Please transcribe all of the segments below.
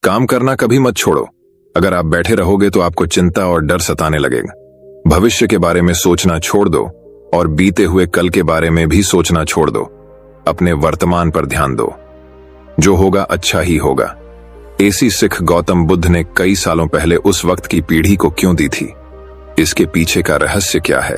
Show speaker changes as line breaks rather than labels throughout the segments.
काम करना कभी मत छोड़ो। अगर आप बैठे रहोगे तो आपको चिंता और डर सताने लगेगा। भविष्य के बारे में सोचना छोड़ दो और बीते हुए कल के बारे में भी सोचना छोड़ दो। अपने वर्तमान पर ध्यान दो। जो होगा अच्छा ही होगा। ऐसी सिख गौतम बुद्ध ने कई सालों पहले उस वक्त की पीढ़ी को क्यों दी थी? इसके पीछे का रहस्य क्या है?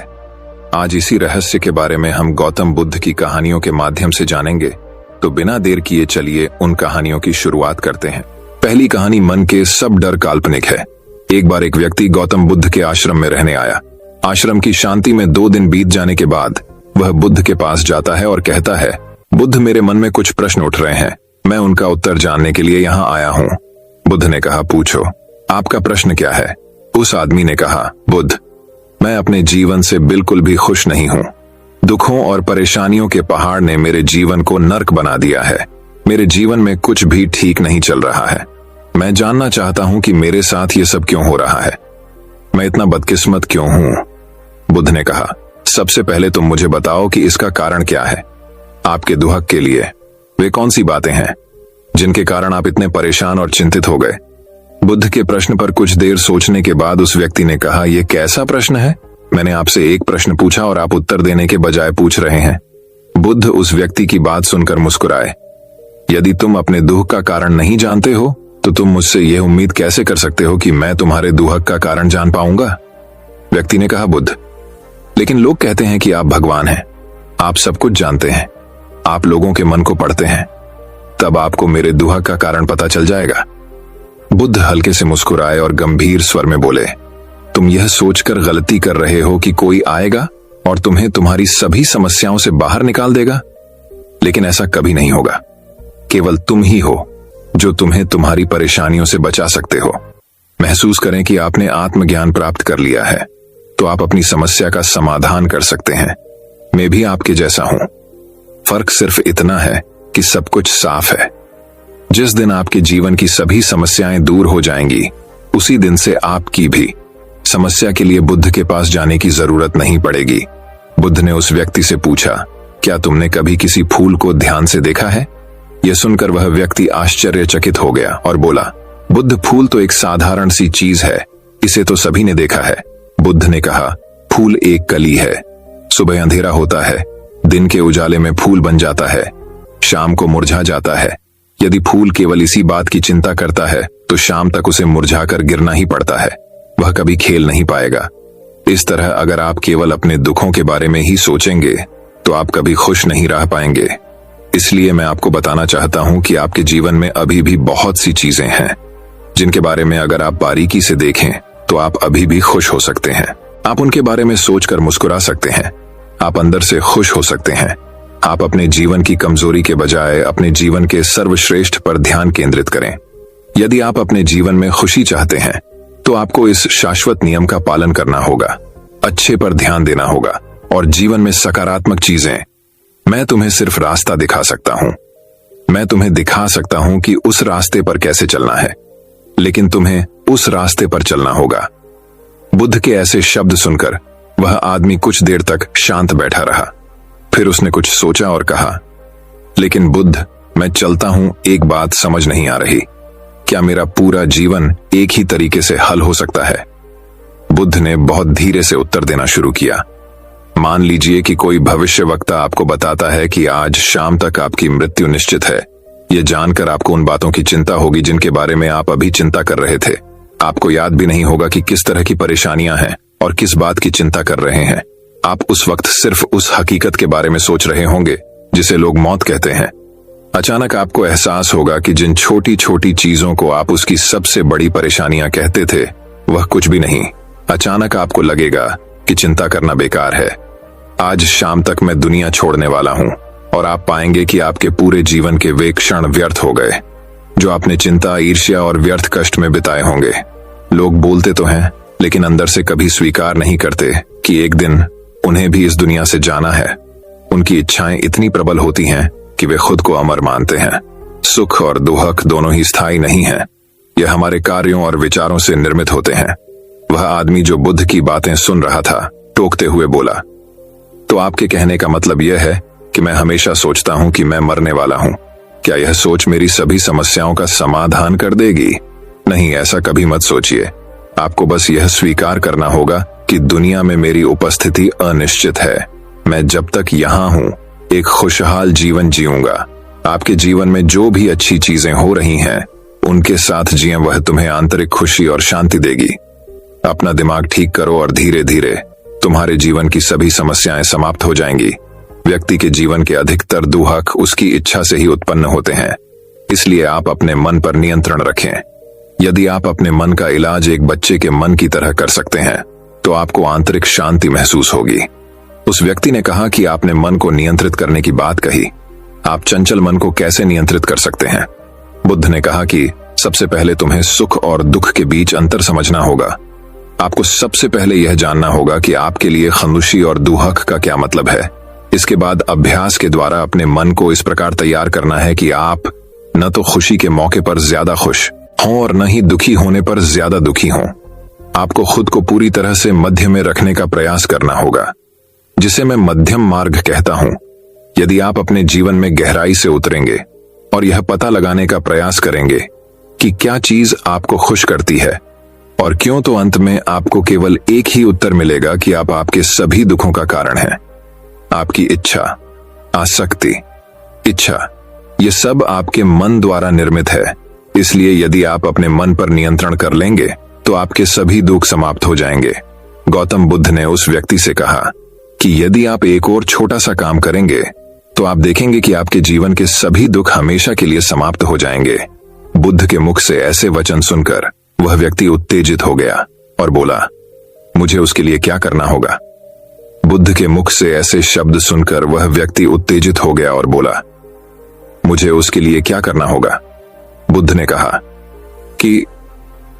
आज इसी रहस्य के बारे में हम गौतम बुद्ध की कहानियों के माध्यम से जानेंगे। तो बिना देर किए चलिए उन कहानियों की शुरुआत करते हैं। पहली कहानी मन के सब डर काल्पनिक है। एक बार एक व्यक्ति गौतम बुद्ध के आश्रम में रहने आया। आश्रम की शांति में 2 दिन बीत जाने के बाद वह बुद्ध के पास जाता है और कहता है, बुद्ध, मेरे मन में कुछ प्रश्न उठ रहे हैं। मैं उनका उत्तर जानने के लिए यहाँ आया हूँ। बुद्ध ने कहा, पूछो, आपका प्रश्न क्या है? उस आदमी ने कहा, बुद्ध, मैं अपने जीवन से बिल्कुल भी खुश नहीं हूँ। दुखों और परेशानियों के पहाड़ ने मेरे जीवन को नर्क बना दिया है। मेरे जीवन में कुछ भी ठीक नहीं चल रहा है। मैं जानना चाहता हूँ कि मेरे साथ ये सब क्यों हो रहा है। मैं इतना बदकिस्मत क्यों हूँ? बुद्ध ने कहा, सबसे पहले तुम मुझे बताओ कि इसका कारण क्या है। आपके दुहक के लिए वे कौन सी बातें हैं जिनके कारण आप इतने परेशान और चिंतित हो गए? बुद्ध के प्रश्न पर कुछ देर सोचने के बाद उस व्यक्ति ने कहा, यह कैसा प्रश्न है? मैंने आपसे एक प्रश्न पूछा और आप उत्तर देने के बजाय पूछ रहे हैं। बुद्ध उस व्यक्ति की बात सुनकर मुस्कुराए। यदि तुम अपने दुख का कारण नहीं जानते हो तो तुम मुझसे यह उम्मीद कैसे कर सकते हो कि मैं तुम्हारे दुहक का कारण जान पाऊंगा? व्यक्ति ने कहा, बुद्ध, लेकिन लोग कहते हैं कि आप भगवान हैं। आप सब कुछ जानते हैं। आप लोगों के मन को पढ़ते हैं। तब आपको मेरे दुहक का कारण पता चल जाएगा। बुद्ध हल्के से मुस्कुराए और गंभीर स्वर में बोले, तुम यह सोचकर गलती कर रहे हो कि कोई आएगा और तुम्हें तुम्हारी सभी समस्याओं से बाहर निकाल देगा। लेकिन ऐसा कभी नहीं होगा। केवल तुम ही हो जो तुम्हें तुम्हारी परेशानियों से बचा सकते हो। महसूस करें कि आपने आत्मज्ञान प्राप्त कर लिया है तो आप अपनी समस्या का समाधान कर सकते हैं। मैं भी आपके जैसा हूं। फर्क सिर्फ इतना है कि सब कुछ साफ है। जिस दिन आपके जीवन की सभी समस्याएं दूर हो जाएंगी, उसी दिन से आपकी भी समस्या के लिए बुद्ध के पास जाने की जरूरत नहीं पड़ेगी। बुद्ध ने उस व्यक्ति से पूछा, क्या तुमने कभी किसी फूल को ध्यान से देखा है? यह सुनकर वह व्यक्ति आश्चर्यचकित हो गया और बोला, बुद्ध, फूल तो एक साधारण सी चीज है। इसे तो सभी ने देखा है। बुद्ध ने कहा, फूल एक कली है। सुबह अंधेरा होता है, दिन के उजाले में फूल बन जाता है, शाम को मुरझा जाता है। यदि फूल केवल इसी बात की चिंता करता है तो शाम तक उसे मुरझाकर गिरना ही पड़ता है। वह कभी खेल नहीं पाएगा। इस तरह अगर आप केवल अपने दुखों के बारे में ही सोचेंगे तो आप कभी खुश नहीं रह पाएंगे। इसलिए मैं आपको बताना चाहता हूं कि आपके जीवन में अभी भी बहुत सी चीजें हैं जिनके बारे में अगर आप बारीकी से देखें तो आप अभी भी खुश हो सकते हैं। आप उनके बारे में सोचकर मुस्कुरा सकते हैं। आप अंदर से खुश हो सकते हैं। आप अपने जीवन की कमजोरी के बजाय अपने जीवन के सर्वश्रेष्ठ पर ध्यान केंद्रित करें। यदि आप अपने जीवन में खुशी चाहते हैं तो आपको इस शाश्वत नियम का पालन करना होगा। अच्छे पर ध्यान देना होगा और जीवन में सकारात्मक चीजें। मैं तुम्हें सिर्फ रास्ता दिखा सकता हूं। मैं तुम्हें दिखा सकता हूं कि उस रास्ते पर कैसे चलना है, लेकिन तुम्हें उस रास्ते पर चलना होगा। बुद्ध के ऐसे शब्द सुनकर वह आदमी कुछ देर तक शांत बैठा रहा। फिर उसने कुछ सोचा और कहा, लेकिन बुद्ध, मैं चलता हूं, एक बात समझ नहीं आ रही। क्या मेरा पूरा जीवन एक ही तरीके से हल हो सकता है? बुद्ध ने बहुत धीरे से उत्तर देना शुरू किया। मान लीजिए कि कोई भविष्यवक्ता आपको बताता है कि आज शाम तक आपकी मृत्यु निश्चित है। यह जानकर आपको उन बातों की चिंता होगी जिनके बारे में आप अभी चिंता कर रहे थे। आपको याद भी नहीं होगा कि किस तरह की परेशानियां हैं और किस बात की चिंता कर रहे हैं। आप उस वक्त सिर्फ उस हकीकत के बारे में सोच रहे होंगे जिसे लोग मौत कहते हैं। अचानक आपको एहसास होगा कि जिन छोटी छोटी चीजों को आप उसकी सबसे बड़ी परेशानियां कहते थे वह कुछ भी नहीं। अचानक आपको लगेगा कि चिंता करना बेकार है। आज शाम तक मैं दुनिया छोड़ने वाला हूं और आप पाएंगे कि आपके पूरे जीवन के वे क्षण व्यर्थ हो गए जो आपने चिंता, ईर्ष्या और व्यर्थ कष्ट में बिताए होंगे। लोग बोलते तो हैं लेकिन अंदर से कभी स्वीकार नहीं करते कि एक दिन उन्हें भी इस दुनिया से जाना है। उनकी इच्छाएं इतनी प्रबल होती हैं कि वे खुद को अमर मानते हैं। सुख और दुहक दोनों ही स्थायी नहीं हैं। यह हमारे कार्यों और विचारों से निर्मित होते हैं। वह आदमी जो बुद्ध की बातें सुन रहा था टोकते हुए बोला, तो आपके कहने का मतलब यह है कि मैं हमेशा सोचता हूं कि मैं मरने वाला हूं। क्या यह सोच मेरी सभी समस्याओं का समाधान कर देगी? नहीं, ऐसा कभी मत सोचिए। आपको बस यह स्वीकार करना होगा कि दुनिया में मेरी उपस्थिति अनिश्चित है। मैं जब तक यहाँ हूँ एक खुशहाल जीवन जीऊंगा। आपके जीवन में जो भी अच्छी चीजें हो रही हैं, उनके साथ जिएं, वह तुम्हें आंतरिक खुशी और शांति देगी। अपना दिमाग ठीक करो और धीरे धीरे तुम्हारे जीवन की सभी समस्याएं समाप्त हो जाएंगी। व्यक्ति के जीवन के अधिकतर दुख उसकी इच्छा से ही उत्पन्न होते हैं, इसलिए आप अपने मन पर नियंत्रण रखें। यदि आप अपने मन का इलाज एक बच्चे के मन की तरह कर सकते हैं, तो आपको आंतरिक शांति महसूस होगी। उस व्यक्ति ने कहा कि आपने मन को नियंत्रित करने की बात कही। आप चंचल मन को कैसे नियंत्रित कर सकते हैं? बुद्ध ने कहा कि सबसे पहले तुम्हें सुख और दुख के बीच अंतर समझना होगा। आपको सबसे पहले यह जानना होगा कि आपके लिए खुशी और दुख का क्या मतलब है। इसके बाद अभ्यास के द्वारा अपने मन को इस प्रकार तैयार करना है कि आप न तो खुशी के मौके पर ज्यादा खुश हों और न ही दुखी होने पर ज्यादा दुखी हों। आपको खुद को पूरी तरह से मध्य में रखने का प्रयास करना होगा, जिसे मैं मध्यम मार्ग कहता हूं। यदि आप अपने जीवन में गहराई से उतरेंगे और यह पता लगाने का प्रयास करेंगे कि क्या चीज आपको खुश करती है और क्यों, तो अंत में आपको केवल एक ही उत्तर मिलेगा कि आप आपके सभी दुखों का कारण हैं। आपकी इच्छा, आसक्ति, इच्छा, ये सब आपके मन द्वारा निर्मित है। इसलिए यदि आप अपने मन पर नियंत्रण कर लेंगे तो आपके सभी दुख समाप्त हो जाएंगे। गौतम बुद्ध ने उस व्यक्ति से कहा कि यदि आप एक और छोटा सा काम करेंगे तो आप देखेंगे कि आपके जीवन के सभी दुख हमेशा के लिए समाप्त हो जाएंगे। बुद्ध के मुख से ऐसे वचन सुनकर वह व्यक्ति उत्तेजित हो गया और बोला, मुझे उसके लिए क्या करना होगा? बुद्ध के मुख से ऐसे शब्द सुनकर वह व्यक्ति उत्तेजित हो गया और बोला, मुझे उसके लिए क्या करना होगा? बुद्ध ने कहा कि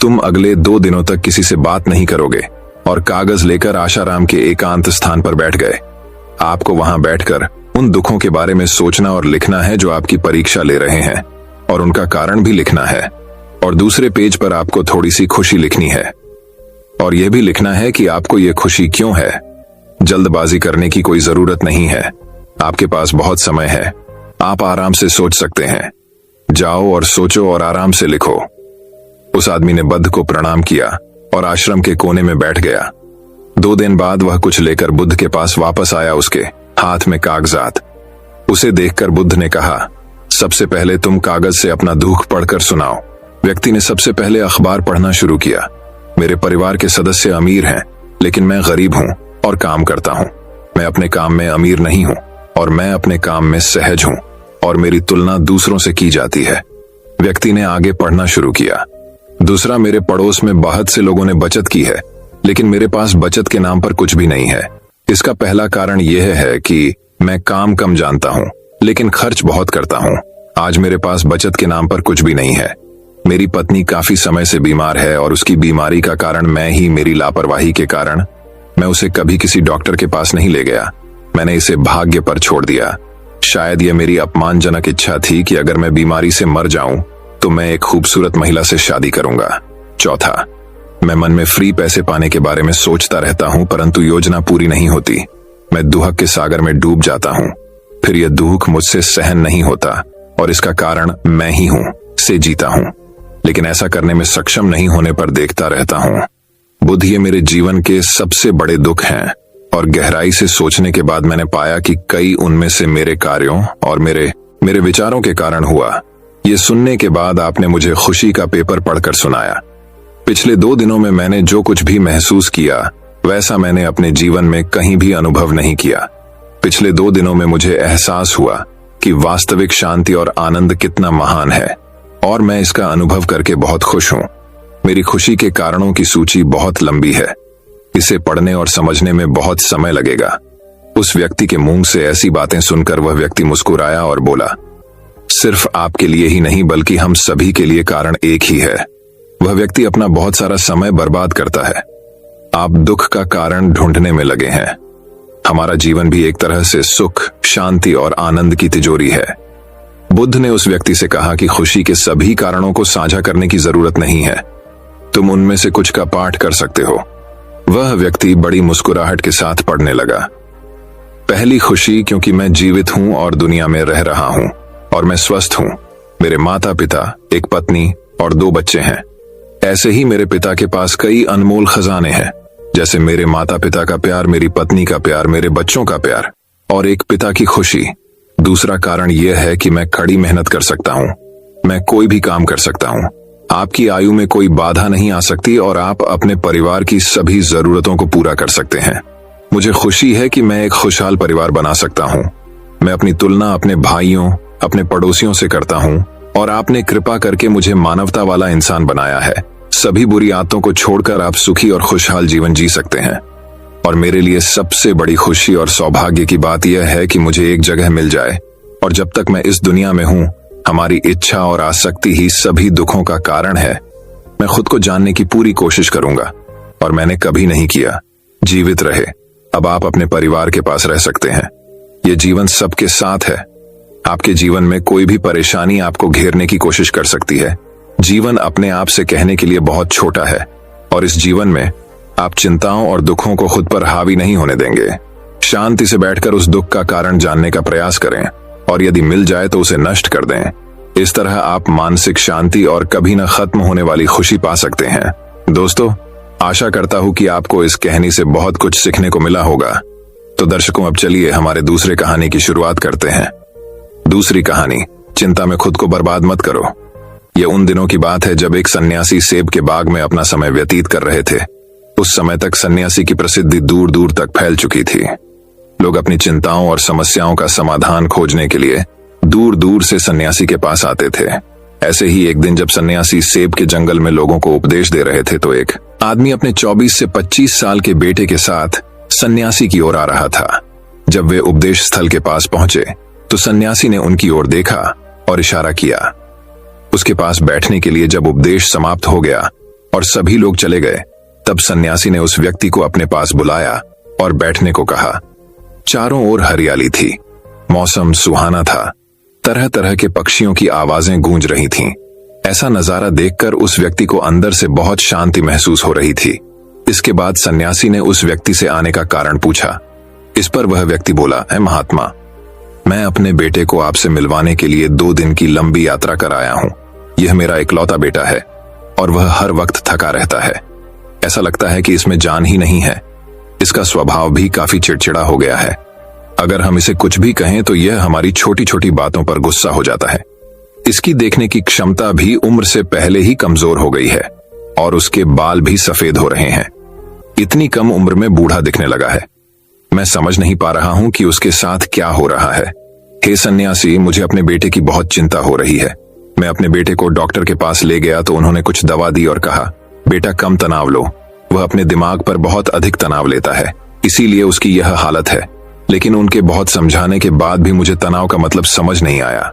तुम अगले 2 दिनों तक किसी से बात नहीं करोगे और कागज लेकर आशाराम के एकांत स्थान पर बैठ गए। आपको वहां बैठकर उन दुखों के बारे में सोचना और लिखना है जो आपकी परीक्षा ले रहे हैं, और उनका कारण भी लिखना है। और दूसरे पेज पर आपको थोड़ी सी खुशी लिखनी है और यह भी लिखना है कि आपको यह खुशी क्यों है। जल्दबाजी करने की कोई जरूरत नहीं है, आपके पास बहुत समय है, आप आराम से सोच सकते हैं। जाओ और सोचो और आराम से लिखो। उस आदमी ने बुद्ध को प्रणाम किया और आश्रम के कोने में बैठ गया। 2 दिन बाद वह कुछ लेकर बुद्ध के पास वापस आया, उसके हाथ में कागजात। उसे देखकर बुद्ध ने कहा, सबसे पहले तुम कागज से अपना दुख पढ़कर सुनाओ। व्यक्ति ने सबसे पहले अखबार पढ़ना शुरू किया। मेरे परिवार के सदस्य अमीर हैं, लेकिन मैं गरीब हूं और काम करता हूं। मैं अपने काम में अमीर नहीं हूं और मैं अपने काम में सहज हूं और मेरी तुलना दूसरों से की जाती है। व्यक्ति ने आगे पढ़ना शुरू किया। दूसरा, मेरे पड़ोस में बहुत से लोगों ने बचत की है, लेकिन मेरे पास बचत के नाम पर कुछ भी नहीं है। इसका पहला कारण यह है कि मैं काम कम जानता हूं, लेकिन खर्च बहुत करता हूं। आज मेरे पास बचत के नाम पर कुछ भी नहीं है। मेरी पत्नी काफी समय से बीमार है और उसकी बीमारी का कारण मैं ही, मेरी लापरवाही के कारण मैं उसे कभी किसी डॉक्टर के पास नहीं ले गया। मैंने इसे भाग्य पर छोड़ दिया। शायद यह मेरी अपमानजनक इच्छा थी कि अगर मैं बीमारी से मर जाऊं तो मैं एक खूबसूरत महिला से शादी करूंगा। चौथा, मैं मन में फ्री पैसे पाने के बारे में सोचता रहता हूं, परंतु योजना पूरी नहीं होती। मैं दुख के सागर में डूब जाता हूं, फिर यह दुख मुझसे सहन नहीं होता और इसका कारण मैं ही हूं से जीता हूं, लेकिन ऐसा करने में सक्षम नहीं होने पर देखता रहता हूं। बुद्ध, ये मेरे जीवन के सबसे बड़े दुख हैं और गहराई से सोचने के बाद मैंने पाया कि कई उनमें से मेरे कार्यों और मेरे विचारों के कारण हुआ। ये सुनने के बाद आपने मुझे खुशी का पेपर पढ़कर सुनाया। पिछले 2 दिनों में मैंने जो कुछ भी महसूस किया वैसा मैंने अपने जीवन में कहीं भी अनुभव नहीं किया। पिछले 2 दिनों में मुझे एहसास हुआ कि वास्तविक शांति और आनंद कितना महान है और मैं इसका अनुभव करके बहुत खुश हूं। मेरी खुशी के कारणों की सूची बहुत लंबी है। इसे पढ़ने और समझने में बहुत समय लगेगा। उस व्यक्ति के मुंह से ऐसी बातें सुनकर वह व्यक्ति मुस्कुराया और बोला, सिर्फ आपके लिए ही नहीं बल्कि हम सभी के लिए कारण एक ही है। वह व्यक्ति अपना बहुत सारा समय बर्बाद करता है। आप दुख का कारण ढूंढने में लगे हैं। हमारा जीवन भी एक तरह से सुख, शांति और आनंद की तिजोरी है। बुद्ध ने उस व्यक्ति से कहा कि खुशी के सभी कारणों को साझा करने की जरूरत नहीं है, तुम उनमें से कुछ का पाठ कर सकते हो। वह व्यक्ति बड़ी मुस्कुराहट के साथ पढ़ने लगा। पहली खुशी, क्योंकि मैं जीवित हूं और दुनिया में रह रहा हूं। और मैं स्वस्थ हूँ। मेरे माता पिता, एक पत्नी और 2 बच्चे हैं। ऐसे ही मेरे पिता के पास कई अनमोल खजाने हैं, जैसे मेरे माता पिता का प्यार, मेरी पत्नी का प्यार, मेरे बच्चों का प्यार और एक पिता की खुशी। दूसरा कारण यह है कि मैं कड़ी मेहनत कर सकता हूँ। मैं कोई भी काम कर सकता हूँ। आपकी आयु में कोई बाधा नहीं आ सकती और आप अपने परिवार की सभी जरूरतों को पूरा कर सकते हैं। मुझे खुशी है कि मैं एक खुशहाल परिवार बना सकता हूँ। मैं अपनी तुलना अपने भाइयों, अपने पड़ोसियों से करता हूँ और आपने कृपा करके मुझे मानवता वाला इंसान बनाया है। सभी बुरी आदतों को छोड़कर आप सुखी और खुशहाल जीवन जी सकते हैं। और मेरे लिए सबसे बड़ी खुशी और सौभाग्य की बात यह है कि मुझे एक जगह मिल जाए, और जब तक मैं इस दुनिया में हूँ, हमारी इच्छा और आसक्ति ही सभी दुखों का कारण है। मैं खुद को जानने की पूरी कोशिश करूंगा, और मैंने कभी नहीं किया। जीवित रहे। अब आप अपने परिवार के पास रह सकते हैं। ये जीवन सबके साथ है। आपके जीवन में कोई भी परेशानी आपको घेरने की कोशिश कर सकती है। जीवन अपने आप से कहने के लिए बहुत छोटा है, और इस जीवन में आप चिंताओं और दुखों को खुद पर हावी नहीं होने देंगे। शांति से बैठकर उस दुख का कारण जानने का प्रयास करें, और यदि मिल जाए तो उसे नष्ट कर दें। इस तरह आप मानसिक शांति और कभी न खत्म होने वाली खुशी पा सकते हैं। दोस्तों, आशा करता हूं कि आपको इस कहानी से बहुत कुछ सीखने को मिला होगा। तो दर्शकों, अब चलिए हमारे दूसरे कहानी की शुरुआत करते हैं। दूसरी कहानी, चिंता में खुद को बर्बाद मत करो। यह उन दिनों की बात है जब एक सन्यासी सेब के बाग में अपना समय व्यतीत कर रहे थे। उस समय तक सन्यासी की प्रसिद्धि दूर दूर तक फैल चुकी थी। लोग अपनी चिंताओं और समस्याओं का समाधान खोजने के लिए दूर दूर से सन्यासी के पास आते थे। ऐसे ही एक दिन जब सन्यासी सेब के जंगल में लोगों को उपदेश दे रहे थे, तो एक आदमी अपने 24 से 25 साल के बेटे के साथ सन्यासी की ओर आ रहा था। जब वे उपदेश स्थल के पास पहुंचे तो सन्यासी ने उनकी ओर देखा और इशारा किया। उसके पास बैठने के लिए जब उपदेश समाप्त हो गया और सभी लोग चले गए, तब सन्यासी ने उस व्यक्ति को अपने पास बुलाया और बैठने को कहा। चारों ओर हरियाली थी, मौसम सुहाना था, तरह तरह के पक्षियों की आवाजें गूंज रही थीं। ऐसा नजारा देखकर उस व्यक्ति को अंदर से बहुत शांति महसूस हो रही थी। इसके बाद सन्यासी ने उस व्यक्ति से आने का कारण पूछा। इस पर वह व्यक्ति बोला, है महात्मा, मैं अपने बेटे को आपसे मिलवाने के लिए 2 दिन की लंबी यात्रा कर आया हूं। यह मेरा इकलौता बेटा है और वह हर वक्त थका रहता है। ऐसा लगता है कि इसमें जान ही नहीं है। इसका स्वभाव भी काफी चिड़चिड़ा हो गया है। अगर हम इसे कुछ भी कहें तो यह हमारी छोटी छोटी बातों पर गुस्सा हो जाता है। इसकी देखने की क्षमता भी उम्र से पहले ही कमजोर हो गई है और उसके बाल भी सफेद हो रहे हैं। इतनी कम उम्र में बूढ़ा दिखने लगा है। मैं समझ नहीं पा रहा हूं कि उसके साथ क्या हो रहा है। हे सन्यासी, मुझे अपने बेटे की बहुत चिंता हो रही है। मैं अपने बेटे को डॉक्टर के पास ले गया तो उन्होंने कुछ दवा दी और कहा, बेटा कम तनाव लो। वह अपने दिमाग पर बहुत अधिक तनाव लेता है, इसीलिए उसकी यह हालत है। लेकिन उनके बहुत समझाने के बाद भी मुझे तनाव का मतलब समझ नहीं आया।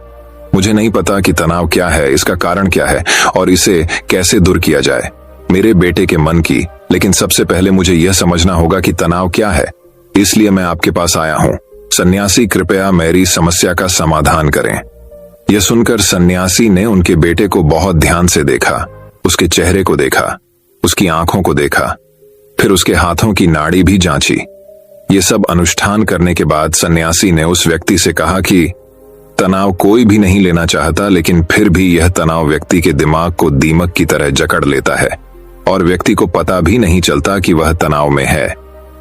मुझे नहीं पता कि तनाव क्या है, इसका कारण क्या है और इसे कैसे दूर किया जाए। मेरे बेटे के मन की, लेकिन सबसे पहले मुझे यह समझना होगा कि तनाव क्या है। इसलिए मैं आपके पास आया हूं। सन्यासी, कृपया मेरी समस्या का समाधान करें। यह सुनकर सन्यासी ने उनके बेटे को बहुत ध्यान से देखा। उसके चेहरे को देखा, उसकी आंखों को देखा, फिर उसके हाथों की नाड़ी भी जांची। ये सब अनुष्ठान करने के बाद सन्यासी ने उस व्यक्ति से कहा कि तनाव कोई भी नहीं लेना चाहता, लेकिन फिर भी यह तनाव व्यक्ति के दिमाग को दीमक की तरह जकड़ लेता है और व्यक्ति को पता भी नहीं चलता कि वह तनाव में है।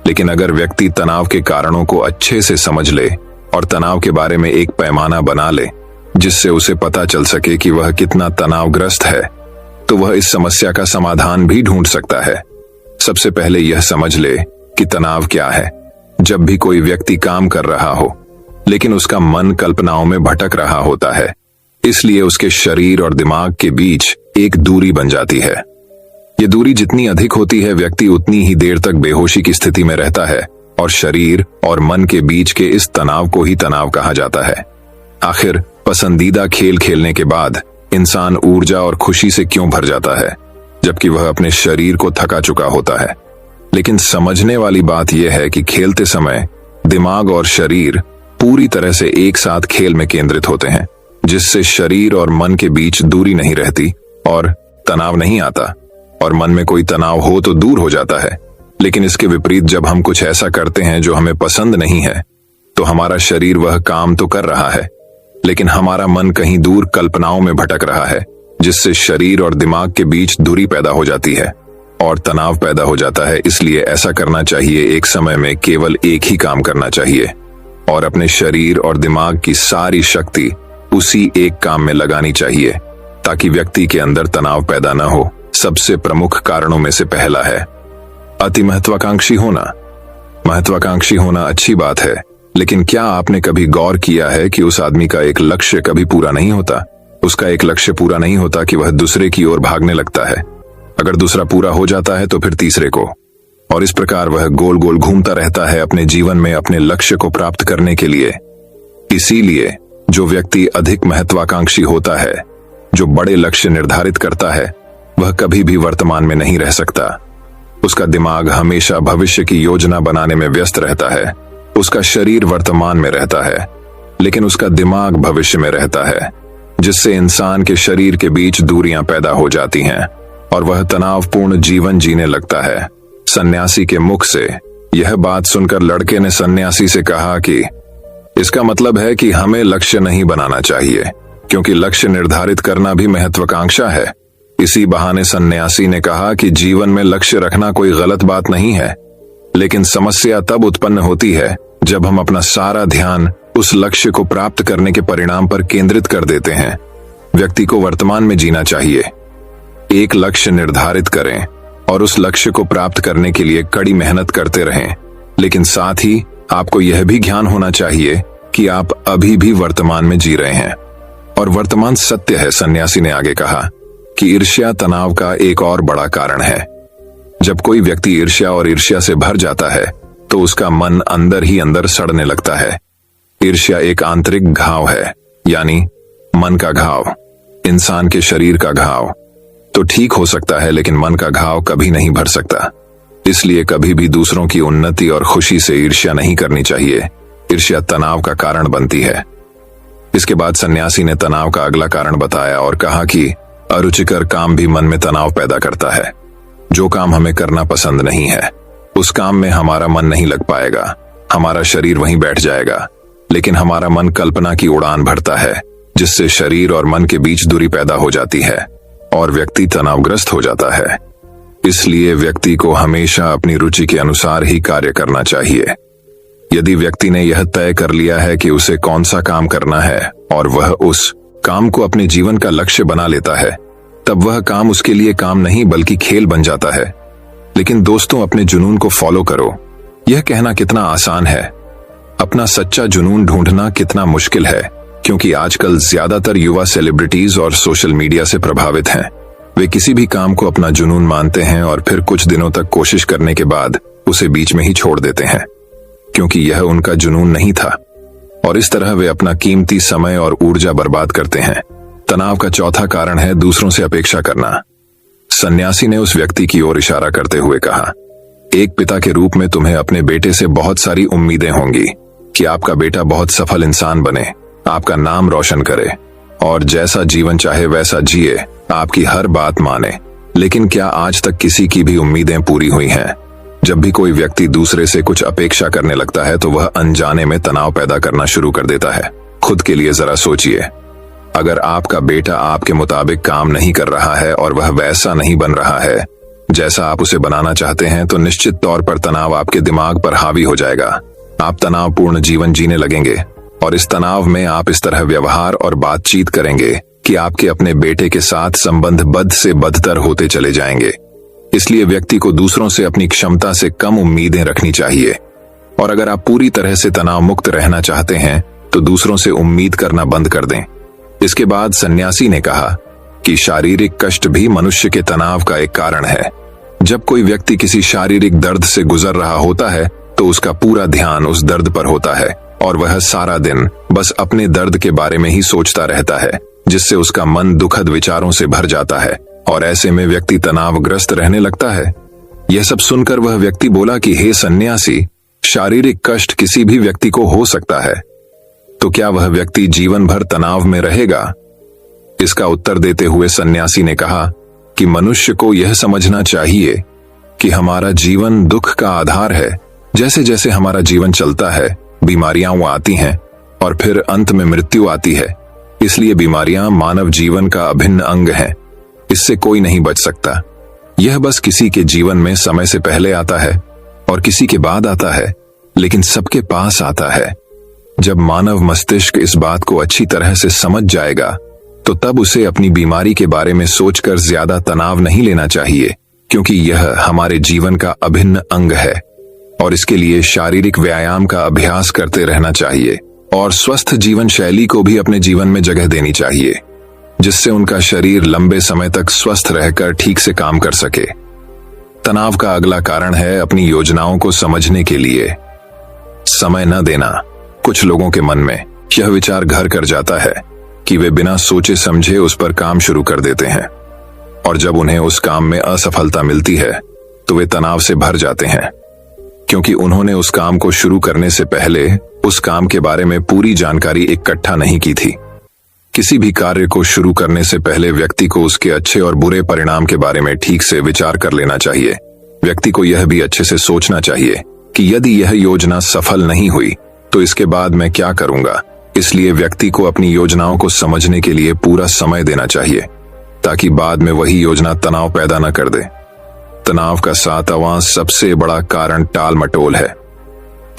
लेकिन अगर व्यक्ति तनाव के कारणों को अच्छे से समझ ले और तनाव के बारे में एक पैमाना बना ले जिससे उसे पता चल सके कि वह कितना तनावग्रस्त है, तो वह इस समस्या का समाधान भी ढूंढ सकता है। सबसे पहले यह समझ ले कि तनाव क्या है। जब भी कोई व्यक्ति काम कर रहा हो लेकिन उसका मन कल्पनाओं में भटक रहा होता है, इसलिए उसके शरीर और दिमाग के बीच एक दूरी बन जाती है। ये दूरी जितनी अधिक होती है, व्यक्ति उतनी ही देर तक बेहोशी की स्थिति में रहता है और शरीर और मन के बीच के इस तनाव को ही तनाव कहा जाता है। आखिर पसंदीदा खेल खेलने के बाद इंसान ऊर्जा और खुशी से क्यों भर जाता है, जबकि वह अपने शरीर को थका चुका होता है। लेकिन समझने वाली बात यह है कि खेलते समय दिमाग और शरीर पूरी तरह से एक साथ खेल में केंद्रित होते हैं, जिससे शरीर और मन के बीच दूरी नहीं रहती और तनाव नहीं आता, और मन में कोई तनाव हो तो दूर हो जाता है। लेकिन इसके विपरीत जब हम कुछ ऐसा करते हैं जो हमें पसंद नहीं है, तो हमारा शरीर वह काम तो कर रहा है, लेकिन हमारा मन कहीं दूर कल्पनाओं में भटक रहा है, जिससे शरीर और दिमाग के बीच दूरी पैदा हो जाती है और तनाव पैदा हो जाता है। इसलिए ऐसा करना चाहिए, एक समय में केवल एक ही काम करना चाहिए और अपने शरीर और दिमाग की सारी शक्ति उसी एक काम में लगानी चाहिए, ताकि व्यक्ति के अंदर तनाव पैदा न हो। सबसे प्रमुख कारणों में से पहला है अति महत्वाकांक्षी होना। महत्वाकांक्षी होना अच्छी बात है, लेकिन क्या आपने कभी गौर किया है कि उस आदमी का एक लक्ष्य कभी पूरा नहीं होता? उसका एक लक्ष्य पूरा नहीं होता कि वह दूसरे की ओर भागने लगता है। अगर दूसरा पूरा हो जाता है तो फिर तीसरे को, और इस प्रकार वह गोल गोल घूमता रहता है अपने जीवन में अपने लक्ष्य को प्राप्त करने के लिए। इसीलिए जो व्यक्ति अधिक महत्वाकांक्षी होता है, जो बड़े लक्ष्य निर्धारित करता है, वह कभी भी वर्तमान में नहीं रह सकता। उसका दिमाग हमेशा भविष्य की योजना बनाने में व्यस्त रहता है। उसका शरीर वर्तमान में रहता है, लेकिन उसका दिमाग भविष्य में रहता है, जिससे इंसान के शरीर के बीच दूरियां पैदा हो जाती हैं और वह तनावपूर्ण जीवन जीने लगता है। सन्यासी के मुख से यह बात सुनकर लड़के ने सन्यासी से कहा कि इसका मतलब है कि हमें लक्ष्य नहीं बनाना चाहिए, क्योंकि लक्ष्य निर्धारित करना भी महत्वाकांक्षा है। इसी बहाने सन्यासी ने कहा कि जीवन में लक्ष्य रखना कोई गलत बात नहीं है, लेकिन समस्या तब उत्पन्न होती है जब हम अपना सारा ध्यान उस लक्ष्य को प्राप्त करने के परिणाम पर केंद्रित कर देते हैं। व्यक्ति को वर्तमान में जीना चाहिए। एक लक्ष्य निर्धारित करें और उस लक्ष्य को प्राप्त करने के लिए कड़ी मेहनत करते रहें, लेकिन साथ ही आपको यह भी ज्ञान होना चाहिए कि आप अभी भी वर्तमान में जी रहे हैं और वर्तमान सत्य है। सन्यासी ने आगे कहा कि ईर्ष्या तनाव का एक और बड़ा कारण है। जब कोई व्यक्ति ईर्ष्या और ईर्ष्या से भर जाता है तो उसका मन अंदर ही अंदर सड़ने लगता है। ईर्ष्या एक आंतरिक घाव है, यानी मन का घाव। इंसान के शरीर का घाव तो ठीक हो सकता है, लेकिन मन का घाव कभी नहीं भर सकता। इसलिए कभी भी दूसरों की उन्नति और खुशी से ईर्ष्या नहीं करनी चाहिए। ईर्ष्या तनाव का कारण बनती है। इसके बाद सन्यासी ने तनाव का अगला कारण बताया और कहा कि अरुचिकर काम भी मन में तनाव पैदा करता है। जो काम हमें करना पसंद नहीं है, उस काम में हमारा मन नहीं लग पाएगा। हमारा शरीर वहीं बैठ जाएगा, लेकिन हमारा मन कल्पना की उड़ान भरता है, जिससे शरीर और मन के बीच दूरी पैदा हो जाती है और व्यक्ति तनावग्रस्त हो जाता है। इसलिए व्यक्ति को हमेशा अपनी रुचि के अनुसार ही कार्य करना चाहिए। यदि व्यक्ति ने यह तय कर लिया है कि उसे कौन सा काम करना है और वह उस काम को अपने जीवन का लक्ष्य बना लेता है, तब वह काम उसके लिए काम नहीं बल्कि खेल बन जाता है। लेकिन दोस्तों, अपने जुनून को फॉलो करो। यह कहना कितना आसान है, अपना सच्चा जुनून ढूंढना कितना मुश्किल है, क्योंकि आजकल ज्यादातर युवा सेलिब्रिटीज और सोशल मीडिया से प्रभावित हैं। वे किसी भी काम को अपना जुनून मानते हैं और फिर कुछ दिनों तक कोशिश करने के बाद उसे बीच में ही छोड़ देते हैं, क्योंकि यह उनका जुनून नहीं था, और इस तरह वे अपना कीमती समय और ऊर्जा बर्बाद करते हैं। तनाव का चौथा कारण है दूसरों से अपेक्षा करना। सन्यासी ने उस व्यक्ति की ओर इशारा करते हुए कहा, एक पिता के रूप में तुम्हें अपने बेटे से बहुत सारी उम्मीदें होंगी कि आपका बेटा बहुत सफल इंसान बने, आपका नाम रोशन करे और जैसा जीवन चाहे वैसा जिए, आपकी हर बात माने। लेकिन क्या आज तक किसी की भी उम्मीदें पूरी हुई हैं? जब भी कोई व्यक्ति दूसरे से कुछ अपेक्षा करने लगता है तो वह अनजाने में तनाव पैदा करना शुरू कर देता है। खुद के लिए जरा सोचिए, अगर आपका बेटा आपके मुताबिक काम नहीं कर रहा है और वह वैसा नहीं बन रहा है जैसा आप उसे बनाना चाहते हैं, तो निश्चित तौर पर तनाव आपके दिमाग पर हावी हो जाएगा। आप तनावपूर्ण जीवन जीने लगेंगे और इस तनाव में आप इस तरह व्यवहार और बातचीत करेंगे कि आपके अपने बेटे के साथ संबंध बद से बदतर होते चले जाएंगे। इसलिए व्यक्ति को दूसरों से अपनी क्षमता से कम उम्मीदें रखनी चाहिए, और अगर आप पूरी तरह से तनाव मुक्त रहना चाहते हैं तो दूसरों से उम्मीद करना बंद कर दें। इसके बाद सन्यासी ने कहा कि शारीरिक कष्ट भी मनुष्य के तनाव का एक कारण है। जब कोई व्यक्ति किसी शारीरिक दर्द से गुजर रहा होता है तो उसका पूरा ध्यान उस दर्द पर होता है और वह सारा दिन बस अपने दर्द के बारे में ही सोचता रहता है, जिससे उसका मन दुखद विचारों से भर जाता है और ऐसे में व्यक्ति तनावग्रस्त रहने लगता है। यह सब सुनकर वह व्यक्ति बोला कि हे सन्यासी, शारीरिक कष्ट किसी भी व्यक्ति को हो सकता है, तो क्या वह व्यक्ति जीवन भर तनाव में रहेगा? इसका उत्तर देते हुए सन्यासी ने कहा कि मनुष्य को यह समझना चाहिए कि हमारा जीवन दुख का आधार है। जैसे जैसे हमारा जीवन चलता है, बीमारियां आती हैं, और फिर अंत में मृत्यु आती है। इसलिए बीमारियां मानव जीवन का अभिन्न अंग हैं। इससे कोई नहीं बच सकता। यह बस किसी के जीवन में समय से पहले आता है और किसी के बाद आता है, लेकिन सबके पास आता है। जब मानव मस्तिष्क इस बात को अच्छी तरह से समझ जाएगा तो तब उसे अपनी बीमारी के बारे में सोचकर ज्यादा तनाव नहीं लेना चाहिए, क्योंकि यह हमारे जीवन का अभिन्न अंग है और इसके लिए शारीरिक व्यायाम का अभ्यास करते रहना चाहिए और स्वस्थ जीवन शैली को भी अपने जीवन में जगह देनी चाहिए, जिससे उनका शरीर लंबे समय तक स्वस्थ रहकर ठीक से काम कर सके। तनाव का अगला कारण है अपनी योजनाओं को समझने के लिए समय न देना। कुछ लोगों के मन में यह विचार घर कर जाता है कि वे बिना सोचे समझे उस पर काम शुरू कर देते हैं, और जब उन्हें उस काम में असफलता मिलती है तो वे तनाव से भर जाते हैं, क्योंकि उन्होंने उस काम को शुरू करने से पहले उस काम के बारे में पूरी जानकारी इकट्ठा नहीं की थी। किसी भी कार्य को शुरू करने से पहले व्यक्ति को उसके अच्छे और बुरे परिणाम के बारे में ठीक से विचार कर लेना चाहिए। व्यक्ति को यह भी अच्छे से सोचना चाहिए कि यदि यह योजना सफल नहीं हुई तो इसके बाद मैं क्या करूंगा। इसलिए व्यक्ति को अपनी योजनाओं को समझने के लिए पूरा समय देना चाहिए, ताकि बाद में वही योजना तनाव पैदा न कर दे। तनाव का 7वां सबसे बड़ा कारण टाल मटोल है।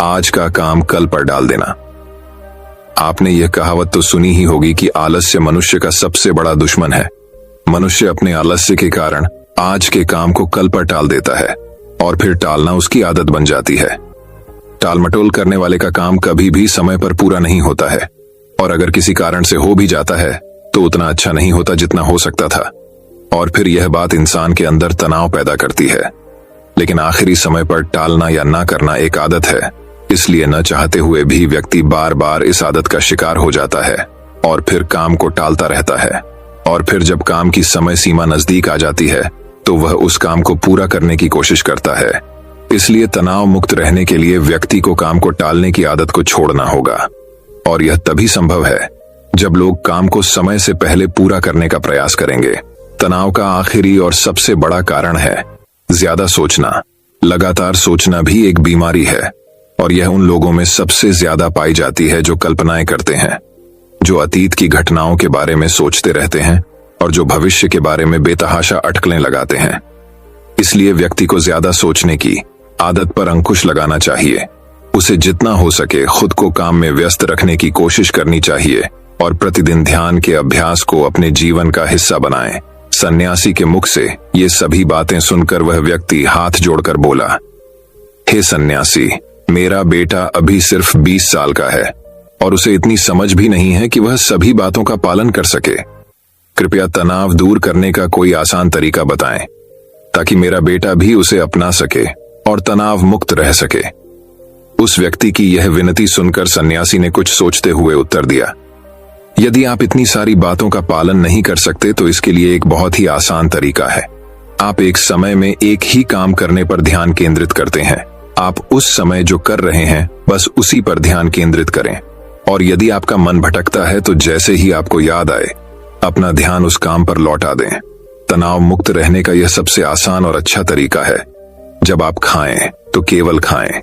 आज का काम कल पर डाल देना। आपने यह कहावत तो सुनी ही होगी कि आलस्य मनुष्य का सबसे बड़ा दुश्मन है। मनुष्य अपने आलस्य के कारण आज के काम को कल पर टाल देता है और फिर टालना उसकी आदत बन जाती है। टालमटोल करने वाले का काम कभी भी समय पर पूरा नहीं होता है, और अगर किसी कारण से हो भी जाता है तो उतना अच्छा नहीं होता जितना हो सकता था, और फिर यह बात इंसान के अंदर तनाव पैदा करती है। लेकिन आखिरी समय पर टालना या ना करना एक आदत है, इसलिए न चाहते हुए भी व्यक्ति बार बार इस आदत का शिकार हो जाता है और फिर काम को टालता रहता है, और फिर जब काम की समय सीमा नजदीक आ जाती है तो वह उस काम को पूरा करने की कोशिश करता है। इसलिए तनाव मुक्त रहने के लिए व्यक्ति को काम को टालने की आदत को छोड़ना होगा, और यह तभी संभव है जब लोग काम को समय से पहले पूरा करने का प्रयास करेंगे। तनाव का आखिरी और सबसे बड़ा कारण है ज्यादा सोचना। लगातार सोचना भी एक बीमारी है, और यह उन लोगों में सबसे ज्यादा पाई जाती है जो कल्पनाएं करते हैं, जो अतीत की घटनाओं के बारे में सोचते रहते हैं और जो भविष्य के बारे में बेतहाशा अटकलें लगाते हैं। इसलिए व्यक्ति को ज्यादा सोचने की आदत पर अंकुश लगाना चाहिए। उसे जितना हो सके खुद को काम में व्यस्त रखने की कोशिश करनी चाहिए और प्रतिदिन ध्यान के अभ्यास को अपने जीवन का हिस्सा बनाएं। सन्यासी के मुख से ये सभी बातें सुनकर वह व्यक्ति हाथ जोड़कर बोला, हे सन्यासी, मेरा बेटा अभी सिर्फ 20 साल का है और उसे इतनी समझ भी नहीं है कि वह सभी बातों का पालन कर सके। कृपया तनाव दूर करने का कोई आसान तरीका बताएं, ताकि मेरा बेटा भी उसे अपना सके और तनाव मुक्त रह सके। उस व्यक्ति की यह विनती सुनकर सन्यासी ने कुछ सोचते हुए उत्तर दिया, यदि आप इतनी सारी बातों का पालन नहीं कर सकते तो इसके लिए एक बहुत ही आसान तरीका है। आप एक समय में एक ही काम करने पर ध्यान केंद्रित करते हैं। आप उस समय जो कर रहे हैं बस उसी पर ध्यान केंद्रित करें, और यदि आपका मन भटकता है तो जैसे ही आपको याद आए अपना ध्यान उस काम पर लौटा दें। तनाव मुक्त रहने का यह सबसे आसान और अच्छा तरीका है। जब आप खाएं तो केवल खाएं,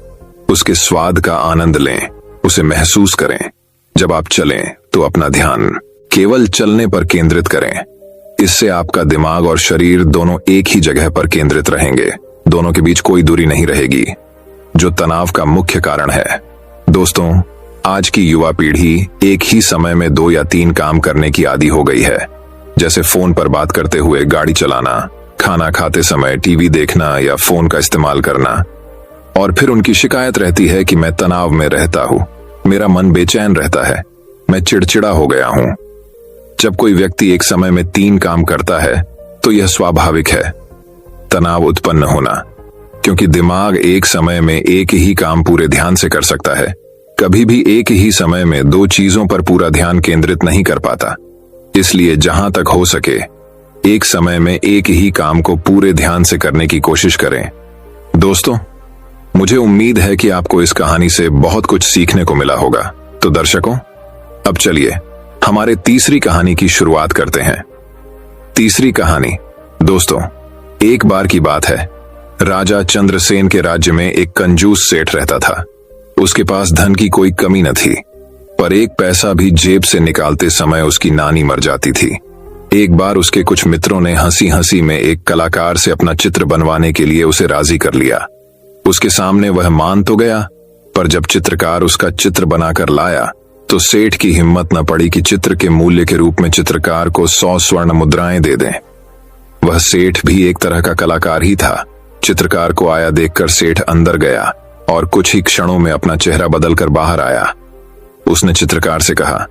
उसके स्वाद का आनंद लें, उसे महसूस करें। जब आप चलें तो अपना ध्यान केवल चलने पर केंद्रित करें। इससे आपका दिमाग और शरीर दोनों एक ही जगह पर केंद्रित रहेंगे। दोनों के बीच कोई दूरी नहीं रहेगी, जो तनाव का मुख्य कारण है। दोस्तों, आज की युवा पीढ़ी एक ही समय में 2 या 3 काम करने की आदी हो गई है, जैसे फोन पर बात करते हुए गाड़ी चलाना, खाना खाते समय टीवी देखना या फोन का इस्तेमाल करना। और फिर उनकी शिकायत रहती है कि मैं तनाव में रहता हूं, मेरा मन बेचैन रहता है, मैं चिड़चिड़ा हो गया हूं। जब कोई व्यक्ति एक समय में 3 काम करता है तो यह स्वाभाविक है तनाव उत्पन्न होना, क्योंकि दिमाग एक समय में एक ही काम पूरे ध्यान से कर सकता है। कभी भी एक ही समय में 2 चीजों पर पूरा ध्यान केंद्रित नहीं कर पाता। इसलिए जहां तक हो सके एक समय में एक ही काम को पूरे ध्यान से करने की कोशिश करें। दोस्तों, मुझे उम्मीद है कि आपको इस कहानी से बहुत कुछ सीखने को मिला होगा। तो दर्शकों, अब चलिए हमारे तीसरी कहानी की शुरुआत करते हैं। तीसरी कहानी। दोस्तों, एक बार की बात है, राजा चंद्रसेन के राज्य में एक कंजूस सेठ रहता था। उसके पास धन की कोई कमी न थी। पर एक पैसा भी जेब से निकालते समय उसकी नानी मर जाती थी। एक बार उसके कुछ मित्रों ने हंसी हंसी में एक कलाकार से अपना चित्र बनवाने के लिए उसे राजी कर लिया। उसके सामने वह मान तो गया, पर जब चित्रकार उसका चित्र बनाकर लाया तो सेठ की हिम्मत न पड़ी कि चित्र के मूल्य के रूप में चित्रकार को 100 स्वर्ण मुद्राएं दे दें। वह सेठ भी एक तरह का कलाकार ही था। चित्रकार को आया देखकर सेठ अंदर गया और कुछ ही क्षणों में अपना चेहरा बदलकर बाहर आया। उसने चित्रकार से कहा,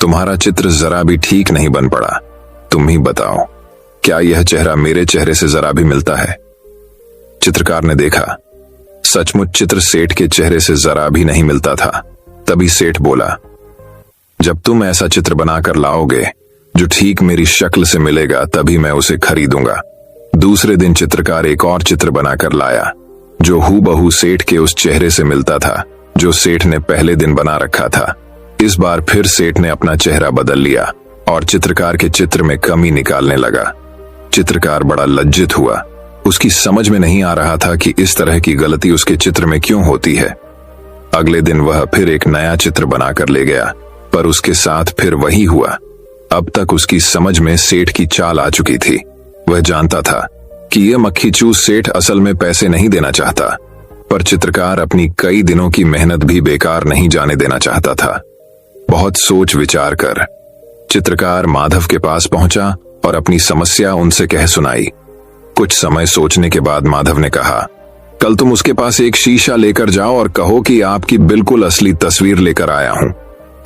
तुम्हारा चित्र जरा भी ठीक नहीं बन पड़ा, तुम ही बताओ, क्या यह चेहरा मेरे चेहरे से जरा भी मिलता है? चित्रकार ने देखा, सचमुच चित्र सेठ के चेहरे से जरा भी नहीं मिलता था। तभी सेठ बोला, जब तुम ऐसा चित्र बनाकर लाओगे जो ठीक मेरी शक्ल से मिलेगा तभी मैं उसे खरीदूंगा। दूसरे दिन चित्रकार एक और चित्र बनाकर लाया जो हूबहू सेठ के उस चेहरे से मिलता था जो सेठ ने पहले दिन बना रखा था। इस बार फिर सेठ ने अपना चेहरा बदल लिया और चित्रकार के चित्र में कमी निकालने लगा। चित्रकार बड़ा लज्जित हुआ। उसकी समझ में नहीं आ रहा था कि इस तरह की गलती उसके चित्र में क्यों होती है। अगले दिन वह फिर एक नया चित्र बनाकर ले गया, पर उसके साथ फिर वही हुआ। अब तक उसकी समझ में सेठ की चाल आ चुकी थी। वह जानता था कि यह मक्खीचूस सेठ असल में पैसे नहीं देना चाहता, पर चित्रकार अपनी कई दिनों की मेहनत भी बेकार नहीं जाने देना चाहता था। बहुत सोच विचार कर चित्रकार माधव के पास पहुंचा और अपनी समस्या उनसे कह सुनाई। कुछ समय सोचने के बाद माधव ने कहा, कल तुम उसके पास एक शीशा लेकर जाओ और कहो कि आपकी बिल्कुल असली तस्वीर लेकर आया हूं।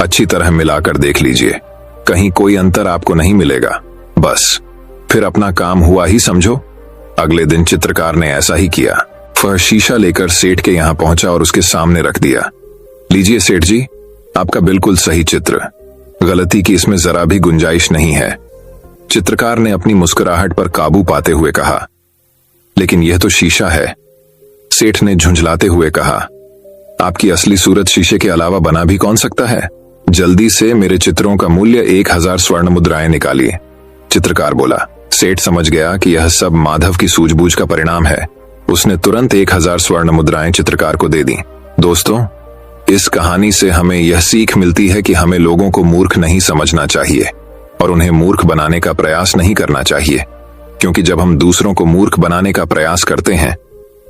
अच्छी तरह मिलाकर देख लीजिए, कहीं कोई अंतर आपको नहीं मिलेगा। बस फिर अपना काम हुआ ही समझो। अगले दिन चित्रकार ने ऐसा ही किया। वह शीशा लेकर सेठ के यहां पहुंचा और उसके सामने रख दिया। लीजिए सेठ जी, आपका बिल्कुल सही चित्र, गलती की इसमें जरा भी गुंजाइश नहीं है। चित्रकार ने अपनी मुस्कुराहट पर काबू पाते हुए कहा, लेकिन यह तो शीशा है। सेठ ने झुंझलाते हुए कहा, आपकी असली सूरत शीशे के अलावा बना भी कौन सकता है? जल्दी से मेरे चित्रों का मूल्य 1000 स्वर्ण मुद्राएं निकालिए। चित्रकार बोला। सेठ समझ गया कि यह सब माधव की सूझबूझ का परिणाम है। उसने तुरंत 1000 स्वर्ण मुद्राएं चित्रकार को दे दी। दोस्तों, इस कहानी से हमें यह सीख मिलती है कि हमें लोगों को मूर्ख नहीं समझना चाहिए और उन्हें मूर्ख बनाने का प्रयास नहीं करना चाहिए, क्योंकि जब हम दूसरों को मूर्ख बनाने का प्रयास करते हैं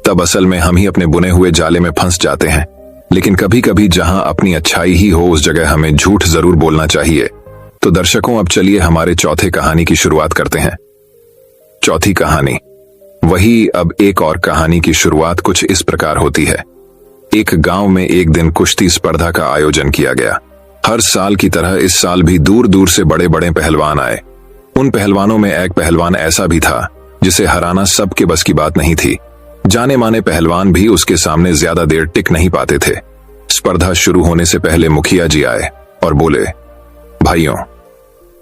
तब असल में हम ही अपने बुने हुए जाले में फंस जाते हैं। लेकिन कभी कभी जहां अपनी अच्छाई ही हो उस जगह हमें झूठ जरूर बोलना चाहिए। तो दर्शकों, अब चलिए हमारे चौथे कहानी की शुरुआत करते हैं। चौथी कहानी वही। अब एक और कहानी की शुरुआत कुछ इस प्रकार होती है। एक गांव में एक दिन कुश्ती स्पर्धा का आयोजन किया गया। हर साल की तरह इस साल भी दूर दूर से बड़े बड़े पहलवान आए। उन पहलवानों में एक पहलवान ऐसा भी था जिसे हराना सबके बस की बात नहीं थी। जाने माने पहलवान भी उसके सामने ज्यादा देर टिक नहीं पाते थे। स्पर्धा शुरू होने से पहले मुखिया जी आए और बोले, भाइयों,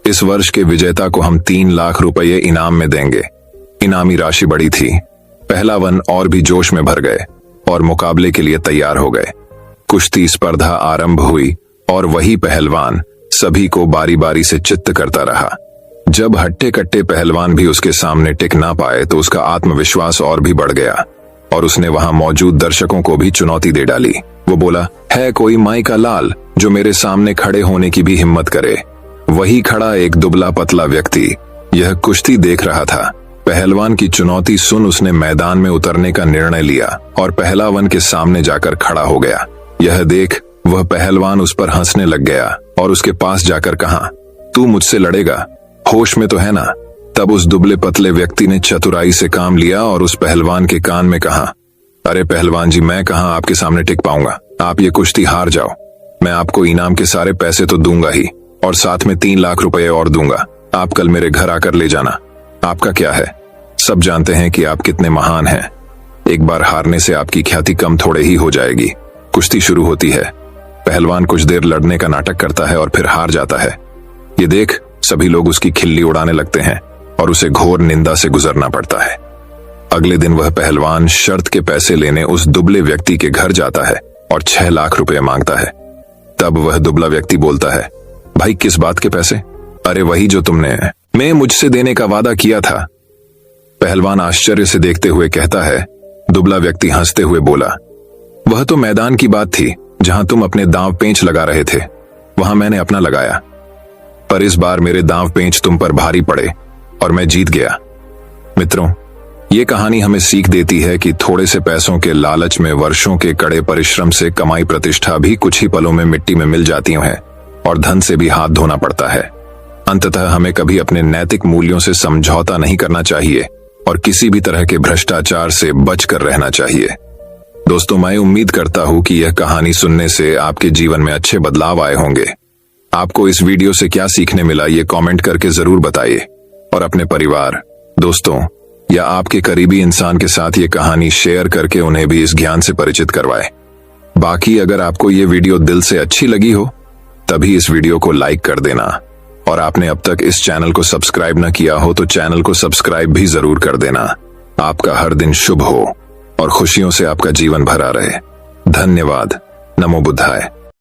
इस वर्ष के विजेता को हम 3 लाख रुपये इनाम में देंगे। इनामी राशि बड़ी थी। पहलवान और भी जोश में भर गए और मुकाबले के लिए तैयार हो गए। कुश्ती स्पर्धा आरंभ हुई और वही पहलवान सभी को बारी बारी से चित्त करता रहा। जब हट्टे कट्टे पहलवान भी उसके सामने टिक ना पाए तो उसका आत्मविश्वास और भी बढ़ गया और उसने वहां मौजूद दर्शकों को भी चुनौती दे डाली। वो बोला, है कोई माई का लाल जो मेरे सामने खड़े होने की भी हिम्मत करे? वही खड़ा एक दुबला पतला व्यक्ति यह कुश्ती देख रहा था। पहलवान की चुनौती सुन उसने मैदान में उतरने का निर्णय लिया और पहलवान के सामने जाकर खड़ा हो गया। यह देख वह पहलवान उस पर हंसने लग गया और उसके पास जाकर कहा, तू मुझसे लड़ेगा? होश में तो है ना? तब उस दुबले पतले व्यक्ति ने चतुराई से काम लिया और उस पहलवान के कान में कहा, अरे पहलवान जी, मैं कहां आपके सामने टिक पाऊंगा। आप ये कुश्ती हार जाओ, मैं आपको इनाम के सारे पैसे तो दूंगा ही और साथ में 3 लाख रुपए और दूंगा। आप कल मेरे घर आकर ले जाना। आपका क्या है? सब जानते हैं कि आप कितने महान हैं। एक बार हारने से आपकी ख्याति कम थोड़े ही हो जाएगी। कुश्ती शुरू होती है। पहलवान कुछ देर लड़ने का नाटक करता है और फिर हार जाता है। ये देख सभी लोग उसकी खिल्ली उड़ाने लगते हैं और उसे घोर निंदा से गुजरना पड़ता है। अगले दिन वह पहलवान शर्त के पैसे लेने उस दुबले व्यक्ति के घर जाता है और 6 लाख रुपए मांगता है। तब वह दुबला व्यक्ति बोलता है, भाई किस बात के पैसे? अरे वही जो तुमने मुझसे देने का वादा किया था। पहलवान आश्चर्य से देखते हुए कहता है। दुबला व्यक्ति हंसते हुए बोला, वह तो मैदान की बात थी जहां तुम अपने दांव पेंच लगा रहे थे। वहां मैंने अपना लगाया, पर इस बार मेरे दांव पेंच तुम पर भारी पड़े और मैं जीत गया। मित्रों, ये कहानी हमें सीख देती है कि थोड़े से पैसों के लालच में वर्षों के कड़े परिश्रम से कमाई प्रतिष्ठा भी कुछ ही पलों में मिट्टी में मिल जाती हैं और धन से भी हाथ धोना पड़ता है। अंततः हमें कभी अपने नैतिक मूल्यों से समझौता नहीं करना चाहिए और किसी भी तरह के भ्रष्टाचार से बचकर रहना चाहिए। दोस्तों, मैं उम्मीद करता हूं कि यह कहानी सुनने से आपके जीवन में अच्छे बदलाव आए होंगे। आपको इस वीडियो से क्या सीखने मिला, ये कमेंट करके जरूर बताइए और अपने परिवार, दोस्तों या आपके करीबी इंसान के साथ ये कहानी शेयर करके उन्हें भी इस ज्ञान से परिचित करवाएं। बाकी अगर आपको ये वीडियो दिल से अच्छी लगी हो तभी इस वीडियो को लाइक कर देना और आपने अब तक इस चैनल को सब्सक्राइब न किया हो तो चैनल को सब्सक्राइब भी जरूर कर देना। आपका हर दिन शुभ हो और खुशियों से आपका जीवन भरा रहे। धन्यवाद। नमो बुद्धाय।